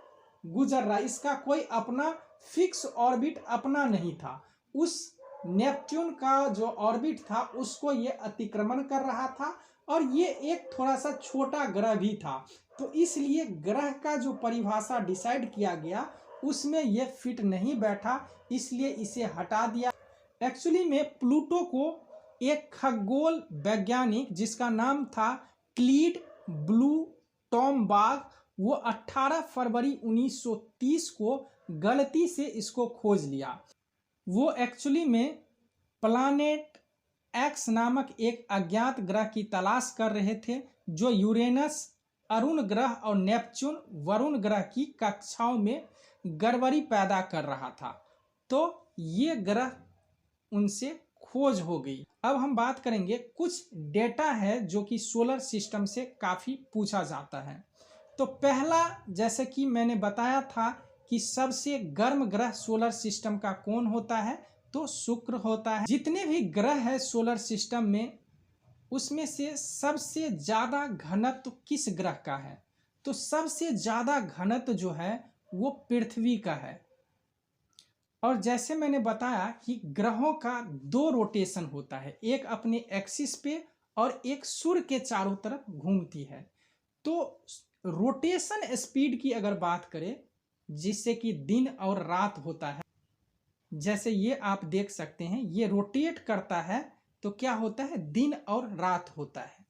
गुजर रहा। इसका कोई अपना फिक्स ऑर्बिट अपना नहीं था। उस नेपच्यून का जो ऑर्बिट था उसको ये अतिक्रमण कर रहा था, और ये एक थोड़ा सा छोटा ग्रह भी था। तो इसलिए ग्रह का जो परिभाषा डिसाइड किया गया उसमें ये फिट नहीं बैठा, इसलिए इसे हटा दिया। एक्चुअली में प्लूटो को एक खगोल वैज्ञानिक जिसका नाम था क्लीड ब्लू टॉमबाग, वो 18 फरवरी 1930 को गलती से इसको खोज लिया। वो एक्चुअली में प्लानेट एक्स नामक एक अज्ञात ग्रह की तलाश कर रहे थे, जो यूरेनस अरुण ग्रह और नेपच्यून वरुण ग्रह की कक्षाओं में गड़बड़ी पैदा कर रहा था। तो ये ग्रह उनसे खोज हो गई। अब हम बात करेंगे, कुछ डेटा है जो कि सोलर सिस्टम से काफ़ी पूछा जाता है। तो पहला, जैसे कि मैंने बताया था कि सबसे गर्म ग्रह सोलर सिस्टम का कौन होता है, तो शुक्र होता है। जितने भी ग्रह है सोलर सिस्टम में, उसमें से सबसे ज़्यादा घनत्व किस ग्रह का है, तो सबसे ज़्यादा घनत्व जो है वो पृथ्वी का है। और जैसे मैंने बताया कि ग्रहों का 2 रोटेशन होता है, एक अपने एक्सिस पे और एक सूर्य के चारों तरफ घूमती है। तो रोटेशन स्पीड की अगर बात करें, जिससे कि दिन और रात होता है, जैसे ये आप देख सकते हैं, ये रोटेट करता है तो क्या होता है, दिन और रात होता है।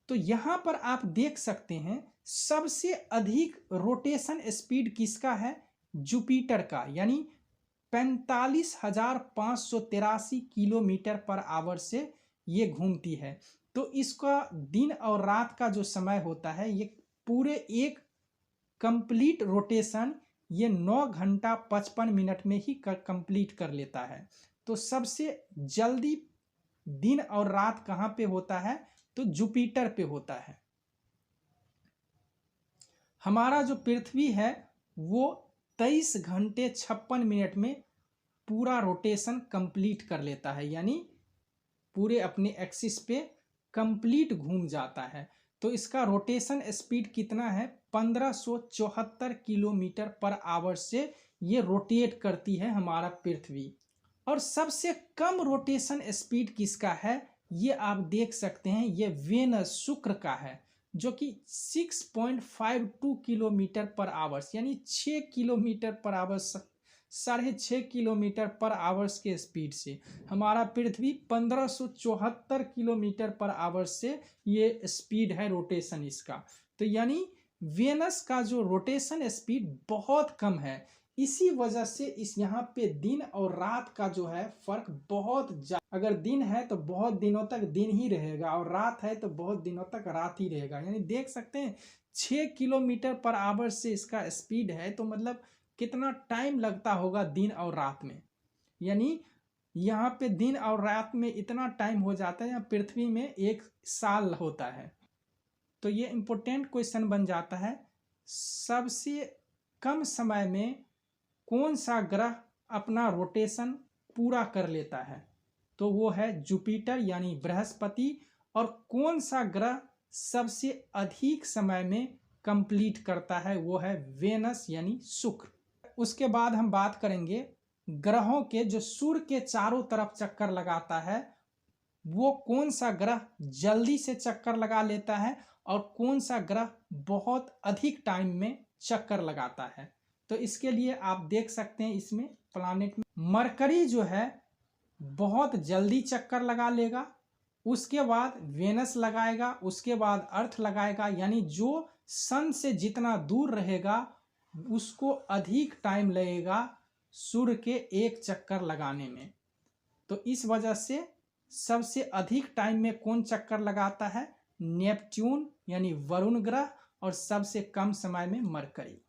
तो यहां पर आप देख सकते हैं सबसे अधिक रोटेशन स्पीड किसका है, जुपिटर का, यानी 45,583 किलोमीटर पर आवर से ये घूमती है। तो इसका दिन और रात का जो समय होता है, ये पूरे एक कंप्लीट रोटेशन ये 9 घंटा 55 मिनट में ही कंप्लीट कर लेता है। तो सबसे जल्दी दिन और रात कहाँ पे होता है, तो जुपिटर पे होता है। हमारा जो पृथ्वी है वो 23 घंटे 56 मिनट में पूरा रोटेशन कंप्लीट कर लेता है, यानी पूरे अपने एक्सिस पे कंप्लीट घूम जाता है। तो इसका रोटेशन स्पीड कितना है, 1574 किलोमीटर पर आवर से ये रोटेट करती है हमारा पृथ्वी। और सबसे कम रोटेशन स्पीड किसका है, ये आप देख सकते हैं, ये वेनस शुक्र का है, जो कि 6.52 किलोमीटर पर आवर्स, यानी 6 किलोमीटर पर आवर्स, 6.5 किलोमीटर पर आवर्स के स्पीड से हमारा पृथ्वी 1574 किलोमीटर पर आवर्स से ये स्पीड है रोटेशन इसका। तो यानी वेनस का जो रोटेशन स्पीड बहुत कम है, इसी वजह से इस यहाँ पे दिन और रात का जो है फर्क बहुत ज्यादा, अगर दिन है तो बहुत दिनों तक दिन ही रहेगा और रात है तो बहुत दिनों तक रात ही रहेगा। यानी देख सकते हैं 6 किलोमीटर/आवर से इसका स्पीड है, तो मतलब कितना टाइम लगता होगा दिन और रात में। यानी यहाँ पे दिन और रात में इतना टाइम हो जाता है, यहाँ पृथ्वी में 1 साल होता है। तो ये इम्पोर्टेंट क्वेश्चन बन जाता है, सबसे कम समय में कौन सा ग्रह अपना रोटेशन पूरा कर लेता है? तो वो है जुपिटर यानी बृहस्पति। और कौन सा ग्रह सबसे अधिक समय में कंप्लीट करता है? वो है वेनस यानी शुक्र। उसके बाद हम बात करेंगे ग्रहों के जो सूर्य के चारों तरफ चक्कर लगाता है, वो कौन सा ग्रह जल्दी से चक्कर लगा लेता है और कौन सा ग्रह बहुत अधिक टाइम में चक्कर लगाता है। तो इसके लिए आप देख सकते हैं इसमें प्लैनेट में मरकरी जो है बहुत जल्दी चक्कर लगा लेगा, उसके बाद वेनस लगाएगा, उसके बाद अर्थ लगाएगा। यानी जो सन से जितना दूर रहेगा उसको अधिक टाइम लगेगा सूर्य के एक चक्कर लगाने में। तो इस वजह से सबसे अधिक टाइम में कौन चक्कर लगाता है? नेपच्यून यानी वरुण ग्रह, और सबसे कम समय में मरकरी।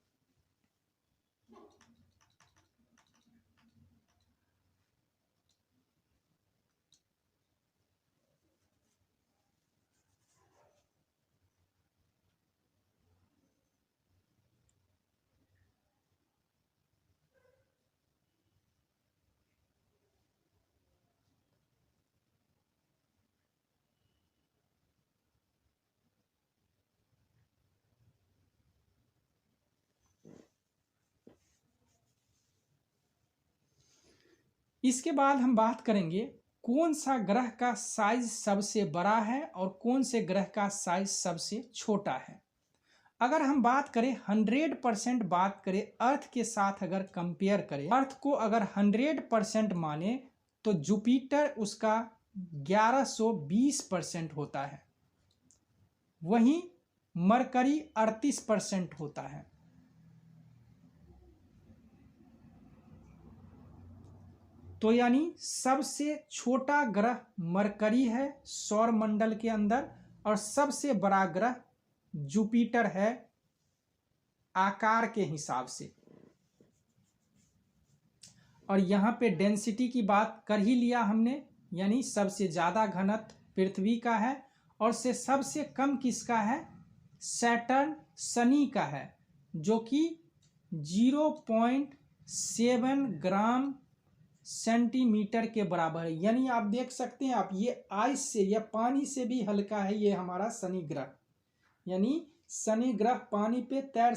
इसके बाद हम बात करेंगे कौन सा ग्रह का साइज सबसे बड़ा है और कौन से ग्रह का साइज सबसे छोटा है। अगर हम बात करें 100% बात करें अर्थ के साथ, अगर कंपेयर करें अर्थ को, अगर 100% माने तो जुपिटर उसका 1120% होता है, वहीं मरकरी 38% होता है। तो यानी सबसे छोटा ग्रह मरकरी है सौर मंडल के अंदर, और सबसे बड़ा ग्रह जुपिटर है आकार के हिसाब से। और यहाँ पे डेंसिटी की बात कर ही लिया हमने, यानी सबसे ज़्यादा घनत्व पृथ्वी का है, और से सबसे कम किसका है? सैटर्न शनि का है, जो कि 0.7 ग्राम सेंटीमीटर के बराबर है। यानी आप देख सकते हैं, आप ये आइस से या पानी से भी हल्का है ये हमारा शनि ग्रह। यानी शनि ग्रह पानी पे तैर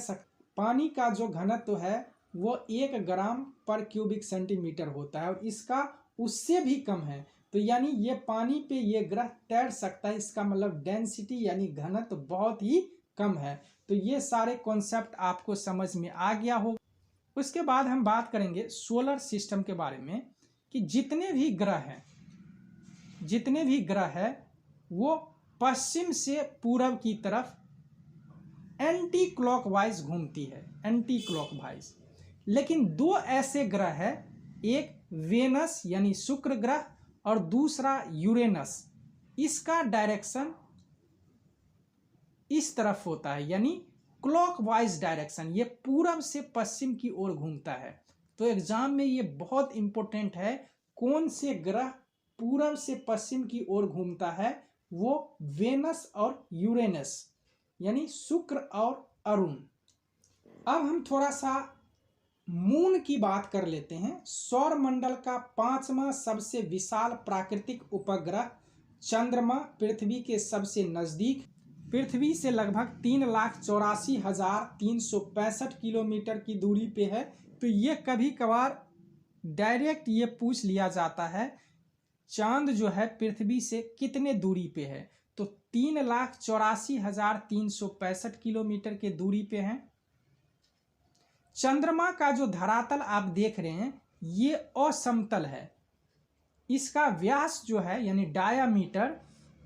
पानी का जो घनत्व है वो 1 ग्राम पर क्यूबिक सेंटीमीटर होता है, और इसका उससे भी कम है। तो यानी ये पानी पे ये ग्रह तैर सकता है, इसका मतलब डेंसिटी यानी घनत्व बहुत ही कम है। तो ये सारे कॉन्सेप्ट आपको समझ में आ गया होगा। उसके बाद हम बात करेंगे सोलर सिस्टम के बारे में, कि जितने भी ग्रह है वो पश्चिम से पूरब की तरफ एंटी क्लॉकवाइज घूमती है, एंटी क्लॉकवाइज। लेकिन 2 ऐसे ग्रह है, एक वेनस यानी शुक्र ग्रह और दूसरा यूरेनस। इसका डायरेक्शन इस तरफ होता है, यानी क्लॉकवाइज डायरेक्शन, ये पूरब से पश्चिम की ओर घूमता है। तो एग्जाम में ये बहुत इंपॉर्टेंट है, कौन से ग्रह पूरब से पश्चिम की ओर घूमता है? वो वेनस और यूरेनस, यानी शुक्र और अरुण। अब हम थोड़ा सा मून की बात कर लेते हैं। सौर मंडल का 5वां सबसे विशाल प्राकृतिक उपग्रह चंद्रमा पृथ्वी के सबसे नजदीक, पृथ्वी से लगभग 3,84,365 किलोमीटर की दूरी पे है। तो ये कभी कभार डायरेक्ट ये पूछ लिया जाता है, चांद जो है पृथ्वी से कितने दूरी पे है? तो 3,84,365 किलोमीटर के दूरी पे है। चंद्रमा का जो धरातल आप देख रहे हैं ये असमतल है। इसका व्यास जो है यानी डायामीटर,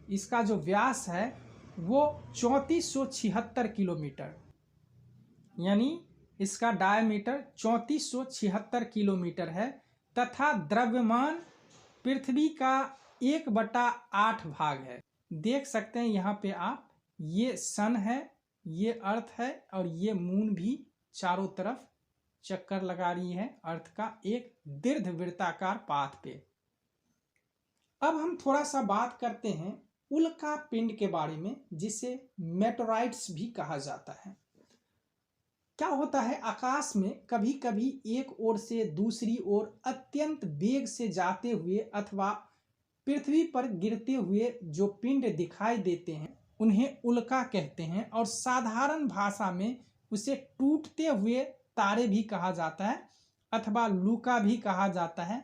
इसका जो व्यास है वो 3476 किलोमीटर, यानी इसका डायमीटर 3476 किलोमीटर है तथा द्रव्यमान पृथ्वी का 1/8 भाग है। देख सकते हैं यहाँ पे आप, ये सन है, ये अर्थ है और ये मून भी चारों तरफ चक्कर लगा रही है अर्थ का एक दीर्घवृत्ताकार पाथ पे। अब हम थोड़ा सा बात करते हैं उल्का पिंड के बारे में, जिसे मेटोराइट्स भी कहा जाता है। क्या होता है, आकाश में कभी कभी एक ओर से दूसरी ओर अत्यंत वेग से जाते हुए अथवा पृथ्वी पर गिरते हुए जो पिंड दिखाई देते हैं उन्हें उल्का कहते हैं, और साधारण भाषा में उसे टूटते हुए तारे भी कहा जाता है अथवा लूका भी कहा जाता है।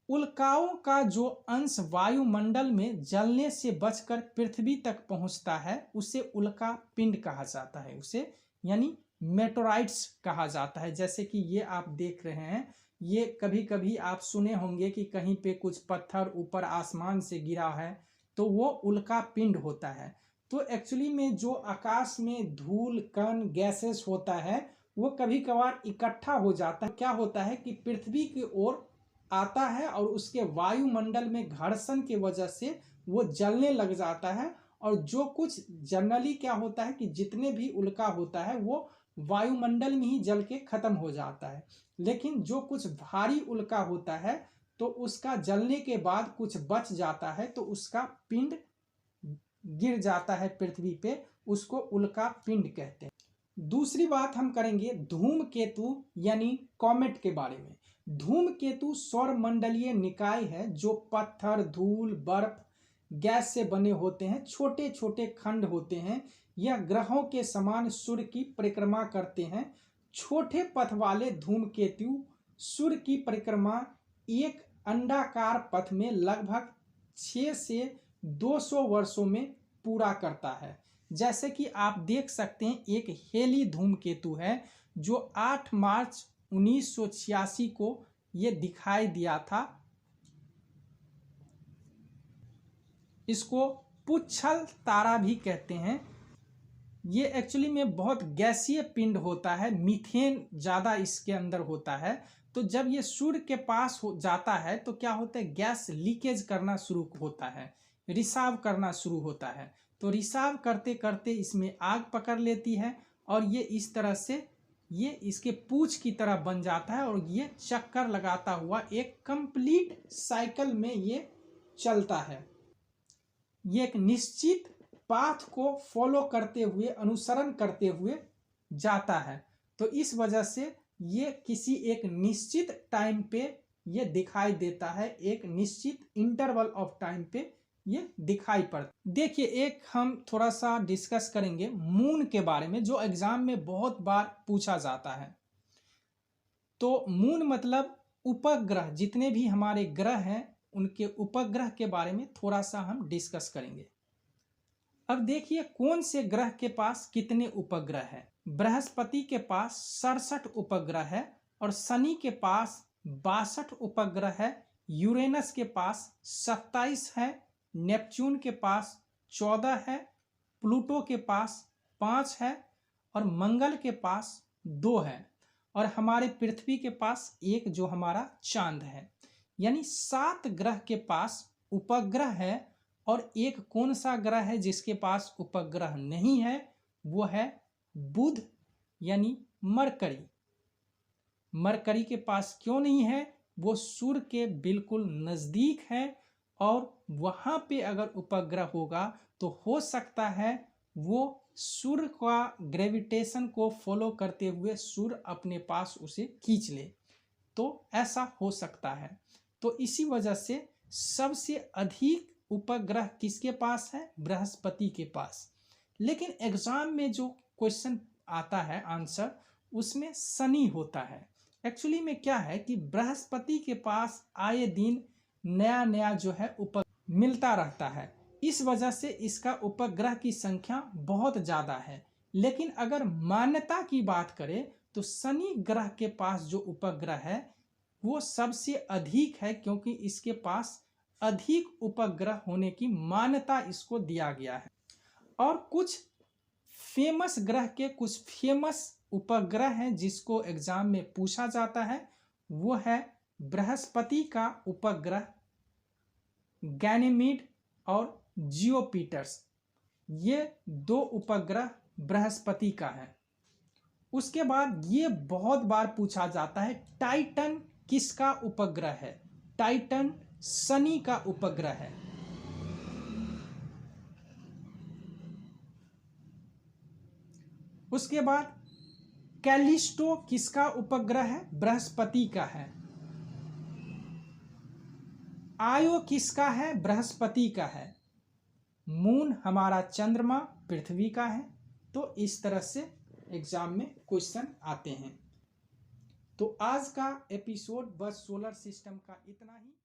उल्काओं का जो अंश वायुमंडल में जलने से बचकर पृथ्वी तक पहुंचता है उसे उल्का पिंड कहा जाता है, उसे यानी मेटोराइट्स कहा जाता है। जैसे कि ये आप देख रहे हैं, ये कभी कभी आप सुने होंगे कि कहीं पे कुछ पत्थर ऊपर आसमान से गिरा है तो वो उल्का पिंड होता है। तो एक्चुअली में जो आकाश में धूल कण गैसेस होता है वो कभी कभार इकट्ठा हो जाता है। क्या होता है कि पृथ्वी की ओर आता है और उसके वायुमंडल में घर्षण की वजह से वो जलने लग जाता है, और जो कुछ जनरली क्या होता है कि जितने भी उल्का होता है वो वायुमंडल में ही जल के खत्म हो जाता है। लेकिन जो कुछ भारी उल्का होता है तो उसका जलने के बाद कुछ बच जाता है तो उसका पिंड गिर जाता है पृथ्वी पे, उसको उल्का पिंड कहते हैं। दूसरी बात हम करेंगे धूमकेतु यानी कॉमेट के बारे में। धूमकेतु सौरमंडलीय निकाय है जो पत्थर, धूल, बर्फ, गैस से बने होते हैं। छोटे छोटे खंड होते हैं। यह ग्रहों के समान सूर्य की परिक्रमा करते हैं। छोटे पथ वाले धूमकेतु सूर्य की परिक्रमा एक अंडाकार पथ में लगभग 6 से 200 वर्षों में पूरा करता है। जैसे कि आप देख सकते हैं एक हेली धूमकेतु है जो 8 मार्च 1986 को ये दिखाई दिया था। इसको पुच्छल तारा भी कहते हैं। ये एक्चुअली में बहुत गैसीय पिंड होता है, मीथेन ज़्यादा इसके अंदर होता है। तो जब ये सूर्य के पास हो जाता है तो क्या होता है, गैस लीकेज करना शुरू होता है, रिसाव करना शुरू होता है। तो रिसाव करते करते इसमें आग पकड़ लेती है और ये इस तरह से ये इसके पूंछ की तरह बन जाता है और ये चक्कर लगाता हुआ एक कंप्लीट साइकिल में ये चलता है। ये एक निश्चित पाथ को फॉलो करते हुए, अनुसरण करते हुए जाता है। तो इस वजह से ये किसी एक निश्चित टाइम पे ये दिखाई देता है, एक निश्चित इंटरवल ऑफ टाइम पे ये दिखाई पड़ता। देखिए एक हम थोड़ा सा डिस्कस करेंगे मून के बारे में, जो एग्जाम में बहुत बार पूछा जाता है। तो मून मतलब उपग्रह, जितने भी हमारे ग्रह हैं उनके उपग्रह के बारे में थोड़ा सा हम डिस्कस करेंगे। अब देखिए कौन से ग्रह के पास कितने उपग्रह हैं। बृहस्पति के पास 67 उपग्रह है और शनि के पास 62 उपग्रह है। यूरेनस के पास 27 है। नेपच्यून के पास 14 है। प्लूटो के पास 5 है और मंगल के पास 2 है और हमारे पृथ्वी के पास एक जो हमारा चांद है। यानी 7 ग्रह के पास उपग्रह है। और एक कौन सा ग्रह है जिसके पास उपग्रह नहीं है, वो है बुध यानी मरकरी। मरकरी के पास क्यों नहीं है, वो सूर्य के बिल्कुल नज़दीक है और वहाँ पे अगर उपग्रह होगा तो हो सकता है वो सूर्य का ग्रेविटेशन को फॉलो करते हुए सूर्य अपने पास उसे खींच ले, तो ऐसा हो सकता है। तो इसी वजह से सबसे अधिक उपग्रह किसके पास है, बृहस्पति के पास। लेकिन एग्जाम में जो क्वेश्चन आता है आंसर, उसमें शनि होता है। एक्चुअली में क्या है कि बृहस्पति के पास आए दिन नया नया जो है उपग्रह मिलता रहता है, इस वजह से इसका उपग्रह की संख्या बहुत ज़्यादा है। लेकिन अगर मान्यता की बात करें तो शनि ग्रह के पास जो उपग्रह है वो सबसे अधिक है, क्योंकि इसके पास अधिक उपग्रह होने की मान्यता इसको दिया गया है। और कुछ फेमस ग्रह के कुछ फेमस उपग्रह है जिसको एग्जाम में पूछा जाता है वो है बृहस्पति का उपग्रह गैनीमीड और जियोपिटर्स। ये दो उपग्रह बृहस्पति का है। उसके बाद ये बहुत बार पूछा जाता है टाइटन किसका उपग्रह है? टाइटन शनि का उपग्रह है। उसके बाद कैलिस्टो किसका उपग्रह है? बृहस्पति का है। आयो किसका है? बृहस्पति का है। मून हमारा चंद्रमा पृथ्वी का है। तो इस तरह से एग्जाम में क्वेश्चन आते हैं। तो आज का एपिसोड बस सोलर सिस्टम का इतना ही।